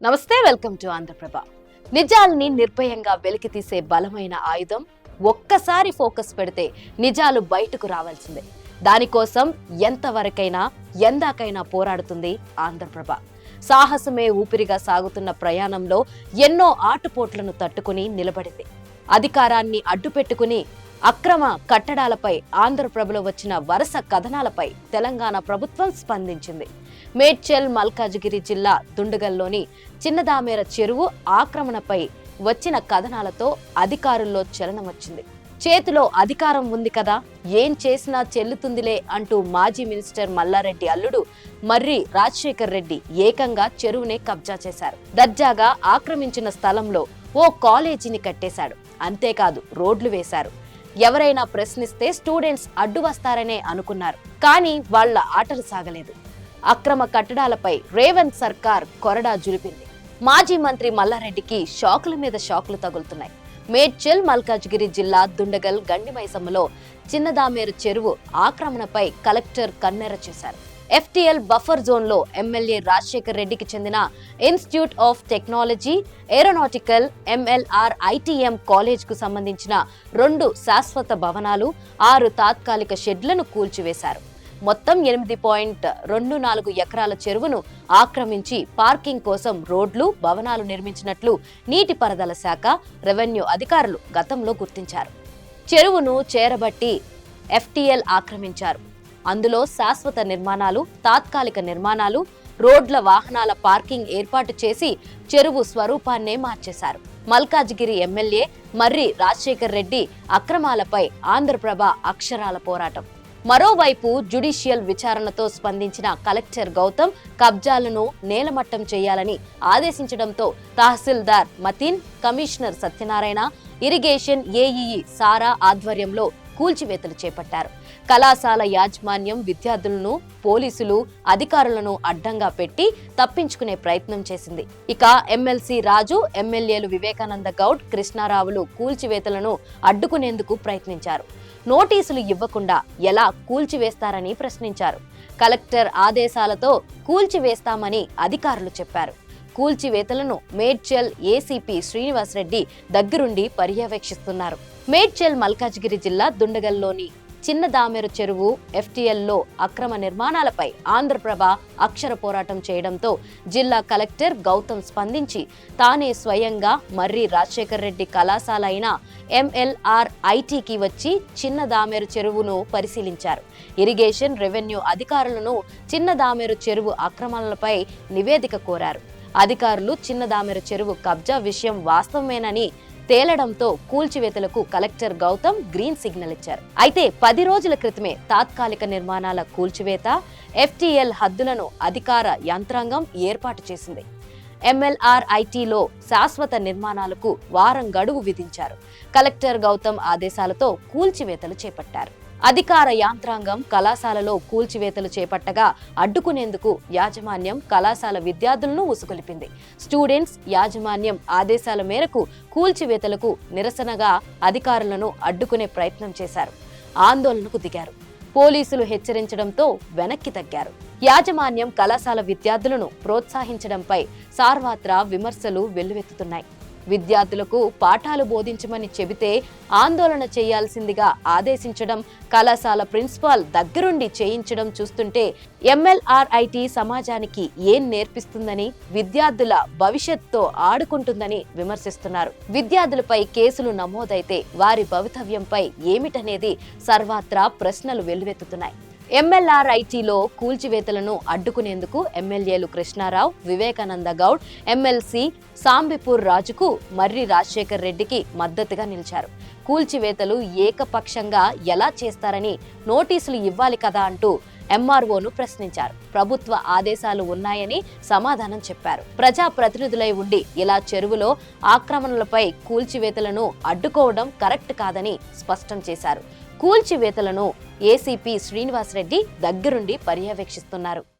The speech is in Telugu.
నమస్తే, వెల్కమ్ టు ఆంధ్రప్రభ. నిజాల్ని నిర్భయంగా వెలికితీసే బలమైన ఆయుధం. ఒక్కసారి ఫోకస్ పెడితే నిజాలు బయటకు రావాల్సిందే. దానికోసం ఎంతవరకైనా ఎందాకైనా పోరాడుతుంది ఆంధ్రప్రభ. సాహసమే ఊపిరిగా సాగుతున్న ప్రయాణంలో ఎన్నో ఆటుపోట్లను తట్టుకుని నిలబడింది. అధికారాన్ని అడ్డుపెట్టుకుని అక్రమ కట్టడాలపై ఆంధ్రప్రభలో వచ్చిన వరుస కథనాలపై తెలంగాణ ప్రభుత్వం స్పందించింది. మేడ్చల్ మల్కాజిగిరి జిల్లా దుండగల్లోని చిన్నదామేర చెరువు ఆక్రమణపై వచ్చిన కథనాలతో అధికారుల్లో చలనం వచ్చింది. చేతిలో అధికారం ఉంది కదా, ఏం చేసినా చెల్లుతుందిలే అంటూ మాజీ మినిస్టర్ మల్లారెడ్డి అల్లుడు మర్రి రాజశేఖర్ రెడ్డి ఏకంగా చెరువునే కబ్జా చేశారు. దర్జాగా ఆక్రమించిన స్థలంలో ఓ కాలేజీని కట్టేశాడు. అంతేకాదు, రోడ్లు వేశారు. ఎవరైనా ప్రశ్నిస్తే స్టూడెంట్స్ అడ్డు వస్తారనే అనుకున్నారు. కానీ వాళ్ల ఆటలు సాగలేదు. అక్రమ కట్టడాలపై రేవంత్ సర్కార్ కొరడా జులిపింది. మాజీ మంత్రి మల్లారెడ్డికి షాకుల మీద షాకులు తగులుతున్నాయి. మేడ్చల్ మల్కాజ్గిరి జిల్లా దుండగల్ గండిమైసమ్మలో చిన్నదామేరు చెరువు ఆక్రమణపై కలెక్టర్ కన్నెర చేశారు. FTL బఫర్ జోన్ లో ఎమ్మెల్యే రాజశేఖర్ రెడ్డికి చెందిన institute of technology aeronautical MLR ITM college కు సంబంధించిన 2 శాశ్వత భవనాలు, 6 తాత్కాలిక షెడ్లను కూల్చివేశారు. మొత్తం 8.24 ఎకరాల చెరువును ఆక్రమించి పార్కింగ్ కోసం రోడ్లు, భవనాలు నిర్మించినట్లు నీటిపారుదల శాఖ, రెవెన్యూ అధికారులు గతంలో గుర్తించారు. చెరువును చేరబట్టి FTL ఆక్రమించారు. అందులో శాశ్వత నిర్మాణాలు, తాత్కాలిక నిర్మాణాలు, రోడ్ల, వాహనాల పార్కింగ్ ఏర్పాటు చేసి చెరువు స్వరూపాన్నే మార్చేశారు. మల్కాజ్గిరి ఎమ్మెల్యే మర్రి రాజశేఖర్ రెడ్డి అక్రమాలపై ఆంధ్రప్రభ అక్షరాల పోరాటం. మరోవైపు జ్యుడిషియల్ విచారణతో స్పందించిన కలెక్టర్ గౌతమ్ కబ్జాలను నేలమట్టం చేయాలని ఆదేశించడంతో తహసీల్దార్ Matin, commissioner Satyanarayana, irrigation AEE Sara ఆధ్వర్యంలో కూల్చివేతలు చేపట్టారు. కళాశాల యాజమాన్యం విద్యార్థులను, పోలీసులు, అధికారులను అడ్డంగా పెట్టి తప్పించుకునే ప్రయత్నం చేసింది. ఇక ఎమ్మెల్సీ రాజు, ఎమ్మెల్యేలు వివేకానంద గౌడ్, కృష్ణారావులు కూల్చివేతలను అడ్డుకునేందుకు ప్రయత్నించారు. నోటీసులు ఇవ్వకుండా ఎలా కూల్చివేస్తారని ప్రశ్నించారు. కలెక్టర్ ఆదేశాలతో కూల్చివేస్తామని అధికారులు చెప్పారు. కూల్చివేతలను మేడ్చల్ ACP శ్రీనివాస్ రెడ్డి దగ్గరుండి పర్యవేక్షిస్తున్నారు. మేడ్చల్ మల్కాజ్గిరి జిల్లా దుండగల్లోని చిన్నదామెరు చెరువు FTL లో అక్రమ నిర్మాణాలపై ఆంధ్రప్రభ అక్షర పోరాటం చేయడంతో జిల్లా కలెక్టర్ గౌతమ్ స్పందించి తానే స్వయంగా మర్రి రాజశేఖర్ రెడ్డి కళాశాల అయిన MLR ITకి వచ్చి చిన్నదామెరు చెరువును పరిశీలించారు. ఇరిగేషన్, రెవెన్యూ అధికారులను చిన్నదామెరు చెరువు ఆక్రమణలపై నివేదిక కోరారు. అధికారులు చిన్నదామెరు చెరువు కబ్జా విషయం వాస్తవమేనని తేలడంతో కూల్చివేతలకు కలెక్టర్ గౌతమ్ గ్రీన్ సిగ్నల్ ఇచ్చారు. అయితే 10 రోజుల క్రితమే తాత్కాలిక నిర్మాణాల కూల్చివేత, FTL హద్దులను అధికార యంత్రాంగం ఏర్పాటు చేసింది. MLR ITలో శాశ్వత నిర్మాణాలకు వారం గడువు విధించారు. కలెక్టర్ గౌతమ్ ఆదేశాలతో కూల్చివేతలు చేపట్టారు. అధికార యాంత్రాంగం కళాశాలలో కూల్చివేతలు చేపట్టగా అడ్డుకునేందుకు యాజమాన్యం కళాశాల విద్యార్థులను ఉసుగొలిపింది. స్టూడెంట్స్ యాజమాన్యం ఆదేశాల మేరకు కూల్చివేతలకు నిరసనగా అధికారులను అడ్డుకునే ప్రయత్నం చేశారు. ఆందోళనకు దిగారు. పోలీసులు హెచ్చరించడంతో వెనక్కి తగ్గారు. యాజమాన్యం కళాశాల విద్యార్థులను ప్రోత్సహించడంపై సార్వత్రా విమర్శలు వెల్లువెత్తుతున్నాయి. విద్యార్థులకు పాఠాలు బోధించమని చెబితే ఆందోళన చేయాల్సిందిగా ఆదేశించడం, కళాశాల ప్రిన్సిపాల్ దగ్గరుండి చేయించడం చూస్తుంటే MLR IT సమాజానికి ఏం నేర్పిస్తుందని, విద్యార్థుల భవిష్యత్తుతో ఆడుకుంటుందని విమర్శిస్తున్నారు. విద్యార్థులపై కేసులు నమోదైతే వారి భవితవ్యంపై ఏమిటనేది సర్వత్రా ప్రశ్నలు వెల్లువెత్తుతున్నాయి. MLR ITలో కూల్చివేతలను అడ్డుకునేందుకు ఎమ్మెల్యేలు కృష్ణారావు, వివేకానంద గౌడ్, MLC సాంబిపూర్ రాజుకు మర్రి రాజశేఖర్ రెడ్డికి మద్దతుగా నిలిచారు. కూల్చివేతలు ఏకపక్షంగా ఎలా చేస్తారని నోటీసులు ఇవ్వాలి కదా అంటూ MROను ప్రశ్నించారు. ప్రభుత్వ ఆదేశాలు ఉన్నాయని సమాధానం చెప్పారు. ప్రజా ప్రతినిధులై ఉండి ఇలా చెరువులో ఆక్రమణలపై కూల్చివేతలను అడ్డుకోవడం కరెక్ట్ కాదని స్పష్టం చేశారు. కూల్చివేతలను ACP శ్రీనివాస్ రెడ్డి దగ్గరుండి పర్యవేక్షిస్తున్నారు.